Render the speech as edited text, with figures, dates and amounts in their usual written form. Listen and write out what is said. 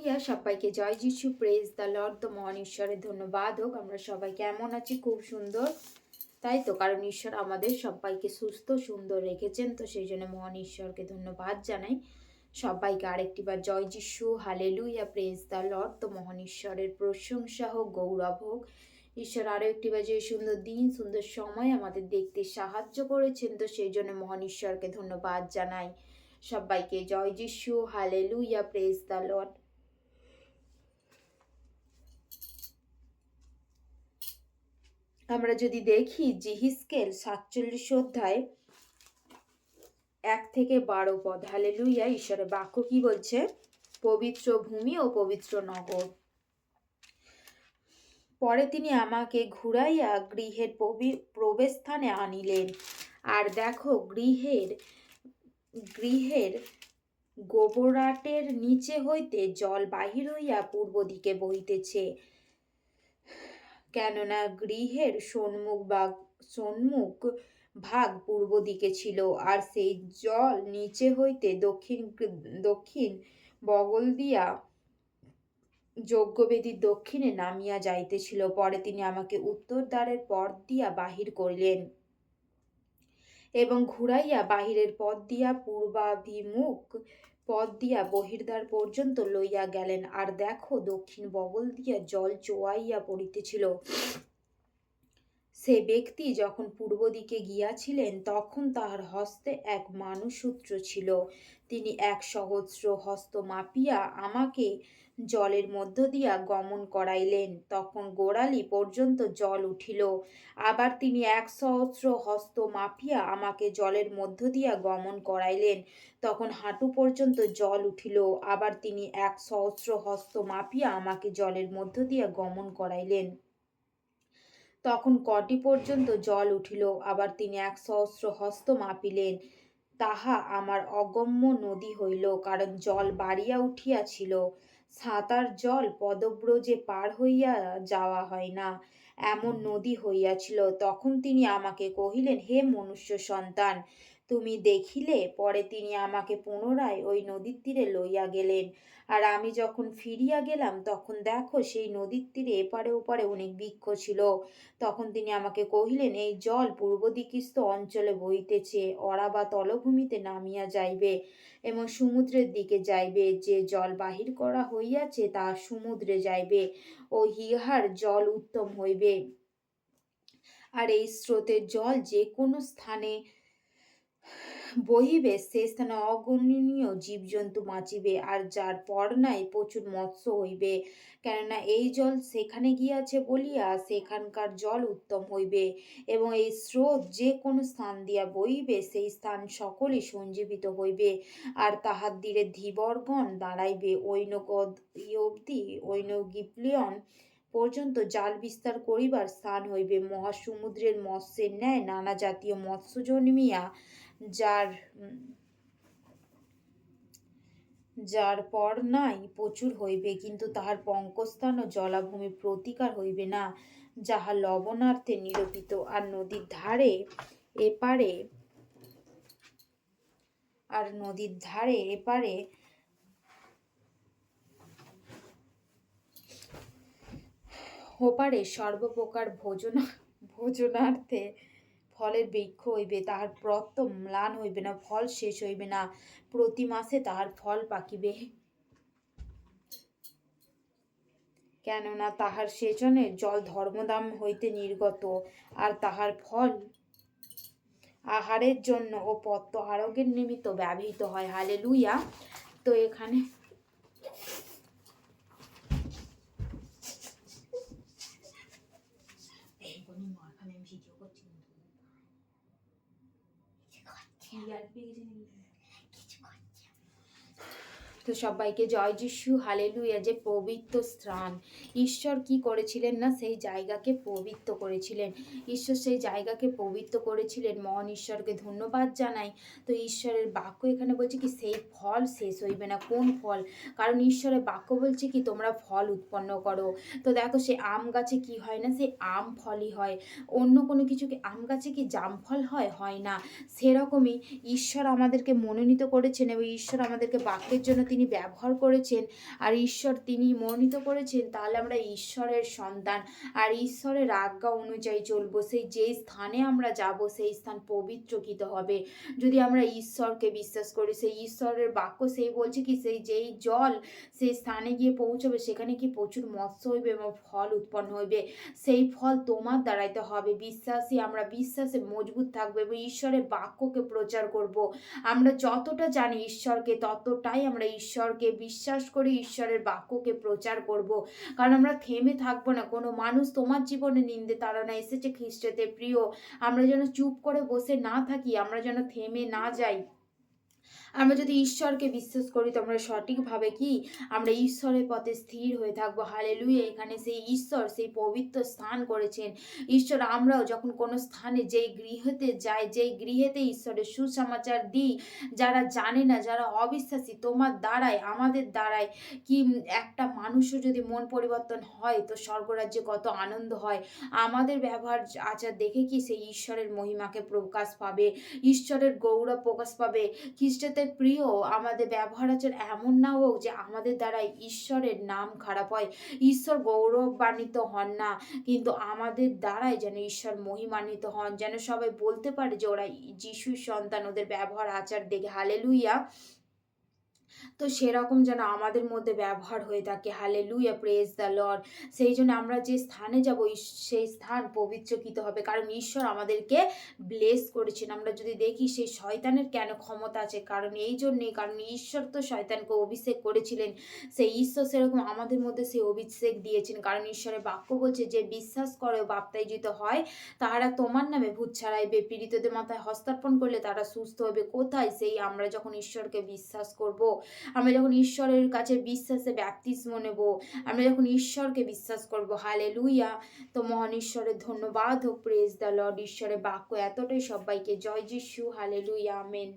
Hallelujah, সবাইকে জয় যিশু, praise the Lord. তো মহান ঈশ্বরের ধন্যবাদ হোক। আমরা সবাই কেমন আছি? খুব সুন্দর, তাই তো? কারণ ঈশ্বর আমাদের সবাইকে সুস্থ সুন্দর রেখেছেন, তো সেই জন্য মহান ঈশ্বরকে ধন্যবাদ জানাই। সবাইকে আরেকটিবার জয় যিশু, হালেলুয়া, প্রেজ দ্য লর্ড। তো মহান ঈশ্বরের প্রশংসা হোক, গৌরব হোক। ঈশ্বর আরও একটিবার যে সুন্দর দিন, সুন্দর সময় আমাদের দেখতে সাহায্য করেছেন, তো সেই জন্য মহান ঈশ্বরকে ধন্যবাদ জানাই। সবাইকে জয় যিশু, হালেলুয়া, প্রেজ দ্য লর্ড। আমরা যদি দেখি জিহিসকেল 47 অধ্যায় 1-12 পদ। হালেলুয়া, ঈশ্বরের বাক্য কি বলছে? পবিত্র ভূমি ও পবিত্র নগর। পরে তিনি আমাকে ঘুরাইয়া গৃহের প্রবেশস্থানে আনিলেন, আর দেখো গৃহের গোবরাটের নিচে হইতে জল বাহির হইয়া পূর্ব দিকে বহিতেছে, কেননা গৃহের সম্মুখ ভাগ পূর্ব দিকে ছিল, আর সেই জল নিচে হইতে দক্ষিণ বগল দিয়া যজ্ঞবেদীর দক্ষিণে নামিয়া যাইতেছিল। পরে তিনি আমাকে উত্তর দ্বারের পথ দিয়া বাহির করিলেন এবং ঘুরাইয়া বাহিরের পথ দিয়া পূর্বাভিমুখ পথ দিয়া বহির্দ্বার পর্যন্ত লইয়া গেলেন, আর দেখো দক্ষিণ বগল দিয়া জল চোয়াইয়া পড়িতেছিল। সে ব্যক্তি যখন পূর্ব দিকে গিয়াছিলেন, তখন তাহার হস্তে এক মানসূত্র ছিল। তিনি 1 সহস্র হস্ত মাপিয়া আমাকে জলের মধ্য দিয়া গমন করাইলেন, তখন গোড়ালি পর্যন্ত জল উঠিল। আবার তিনি 1 সহস্র হস্ত মাপিয়া আমাকে জলের মধ্য দিয়া গমন করাইলেন, তখন হাঁটু পর্যন্ত জল উঠিল। আবার তিনি 1 সহস্র হস্ত মাপিয়া আমাকে জলের মধ্য দিয়া গমন করাইলেন, তখন কটি পর্যন্ত জল উঠিল। আবার তিনি 1 সহস্র হস্ত মাপিলেন, তাহা আমার অগম্য নদী হইল, কারণ জল বাড়িয়া উঠিয়াছিল। সাঁতার জল পদব্রজে পার হইয়া যাওয়া হয় না, এমন নদী হইয়াছিল। তখন তিনি আমাকে কহিলেন, হে মনুষ্য সন্তান, তুমি দেখিলে? পরে তিনি আমাকে পুনরায় ওই নদীর তীরে লইয়া গেলেন, আর আমি যখন ফিরিয়া গেলাম, তখন দেখো সেই নদীর তীরে এপারে ওপারে অনেক বৃক্ষ ছিল। তখন তিনি আমাকে কহিলেন, এই জল পূর্ব দিকস্থ অঞ্চলে বহিতেছে, অরাবা তলভূমিতে নামিয়া যাইবে এবং সমুদ্রের দিকে যাইবে। যে জল বাহির করা হইয়াছে তা সমুদ্রে যাইবে, ও ইহার জল উত্তম হইবে। আর এই স্রোতের জল যে কোনো স্থানে বহিবে, সে স্থানে অগণনীয় জীবজন্তু বাঁচিবে, আর যার পর নাই প্রচুর মৎস্য হইবে। কেননা এই জল সেখানে গিয়াছে বলিয়া সেখানকার জল উত্তম হইবে, এবং এই স্রোত যে কোনো স্থান দিয়া বহিবে, সেই স্থান সকলই সঞ্জীবিত হইবে। আর তাহার তীরে ধীবরগণ দাঁড়াইবে। ঐন গিপ্লিয়ন পর্যন্ত জাল বিস্তার করিবার স্থান হইবে। মহাসমুদ্রের মৎস্যের ন্যায় নানা জাতীয় মৎস্য জন্মিয়া যার পর নাই প্রচুর হইবে, কিন্তু তাহার পঙ্কস্থান ও জলাভূমি প্রতিকার হইবে না, যাহা লবণার্থে নিরূপিত। আর নদীর ধারে এপারে ওপারে সর্বপ্রকার ভোজনার্থে ফলের বৃক্ষ হইবে। তাহার পত্র ম্লান হইবে না, ফল শেষ হইবে না, প্রতি মাসে তাহার ফল পাকিবে। কেননা তাহার সেচনের জল ধর্মধাম হইতে নির্গত, আর তাহার ফল আহারের জন্য ও পত্র আরোগ্যের নিমিত্ত ব্যবহৃত হয়। হালেলুয়া। তো এখানে তো সবাইকে জয় যিশু, হালেলুয়া। যে পবিত্র স্থান, ঈশ্বর কি করেছিলেন না, সেই জায়গাকে পবিত্র করেছিলেন। ঈশ্বর সেই জায়গাকে পবিত্র করেছিলেন, মহান ঈশ্বরকে ধন্যবাদ জানাই। তো ঈশ্বরের বাক্য এখানে বলছে কি, সেই ফল শেষ হইবে না। কোন ফল? কারণ ঈশ্বরের বাক্য বলছে কি, তোমরা ফল উৎপন্ন করো। তো দেখো, সে আম গাছে কি হয় না, সে আম ফলই হয়। অন্য কোনো কিছু কি, আম গাছে কি জাম ফল হয়? হয় না। সেরকমই ঈশ্বর আমাদেরকে মনোনীত করেছেন, এবং ঈশ্বর আমাদেরকে বাক্যের জন্য তিনি ব্যবহার করেছেন আর ঈশ্বর তিনি মনোনীত করেছেন, তাহলে আমরা ঈশ্বরের সন্তান। আর ঈশ্বরের আজ্ঞা অনুযায়ী চলবো। সেই যেই স্থানে আমরা যাব সেই স্থান পবিত্রকৃত হবে। যদি আমরা ঈশ্বরকে বিশ্বাস করি, সেই ঈশ্বরের বাক্য সেই বলছে কি সেই যেই জল সেই স্থানে গিয়ে পৌঁছবে সেখানে কি প্রচুর মৎস্য হইবে এবং ফল উৎপন্ন হইবে। সেই ফল তোমার দ্বারাই তো হবে। বিশ্বাসী আমরা বিশ্বাসে মজবুত থাকবো এবং ঈশ্বরের বাক্যকে প্রচার করব। আমরা যতটা জানি ঈশ্বরকে ততটাই আমরা ঈশ্বরকে বিশ্বাস করি, ঈশ্বরের বাক্যকে প্রচার করব। কারণ আমরা থেমে থাকবো না। কোনো মানুষ তোমার জীবনে নিন্দে তাড়না এসেছে খ্রিস্টেতে প্রিয়, আমরা যেন চুপ করে বসে না থাকি, আমরা যেন থেমে না যাই। আমরা যদি ঈশ্বরকে বিশ্বাস করি তো আমরা সঠিকভাবে কি আমরা ঈশ্বরের পথে স্থির হয়ে থাকবো। হালেলুয়া! এখানে সেই ঈশ্বর সেই পবিত্র স্থান করেছেন। ঈশ্বর আমরাও যখন কোনো স্থানে যেই গৃহেতে যাই, যেই গৃহেতে ঈশ্বরের সুসমাচার দিই, যারা জানে না, যারা অবিশ্বাসী, তোমার দ্বারায় আমাদের দ্বারায় কি একটা মানুষও যদি মন পরিবর্তন হয় তো স্বর্গরাজ্যে কত আনন্দ হয়। আমাদের ব্যবহার আচার দেখে কি সেই ঈশ্বরের মহিমাকে প্রকাশ পাবে, ঈশ্বরের গৌরব প্রকাশ পাবে। খ্রিস্টদের প্রিয় আমাদের ব্যবহার আচার এমন না হোক যে আমাদের দ্বারা ঈশ্বরের নাম খারাপ হয়, ঈশ্বর গৌরবান্বিত হন না, কিন্তু আমাদের দ্বারাই যেন ঈশ্বর মহিমান্বিত হন, যেন সবাই বলতে পারে যে ওরা যিশুর সন্তান, ওদের ব্যবহার আচার দেখে। হালেলুইয়া! তো সেরকম যেন আমাদের মধ্যে ব্যবহার হয়ে থাকে। হালেলুয়া! Praise the Lord. সেই জন্য আমরা যে স্থানে যাব সেই স্থান পবিত্রকৃত হবে। কারণ ঈশ্বর আমাদেরকে ব্লেস করেছেন। আমরা যদি দেখি সেই শয়তানের কেন ক্ষমতা আছে? কারণ এই জন্যেই, কারণ ঈশ্বর তো শয়তানকে অভিষেক করেছিলেন। সেই ঈশ্বর সেরকম আমাদের মধ্যে সেই অভিষেক দিয়েছেন। কারণ ঈশ্বরের বাক্য বলছে যে বিশ্বাস করে ও বাপ্তাইজিত হয় তাহারা তোমার নামে ভূত ছাড়াইবে, পীড়িতদের মাথায় হস্তার্পণ করলে তারা সুস্থ হবে। কোথায়? সেই আমরা যখন ঈশ্বরকে বিশ্বাস করব, আমরা যখন ঈশ্বরের কাছে বিশ্বাসে ব্যাপ্তিস্ম নেব, আমরা যখন ঈশ্বরকে বিশ্বাস করব। হালেলুইয়া! তো মহান ঈশ্বরের ধন্যবাদ হোক, প্রেজ দ্য লর্ড। ঈশ্বরের বাক্য এতটাই, সবাইকে জয় যিশু। Hallelujah, amen.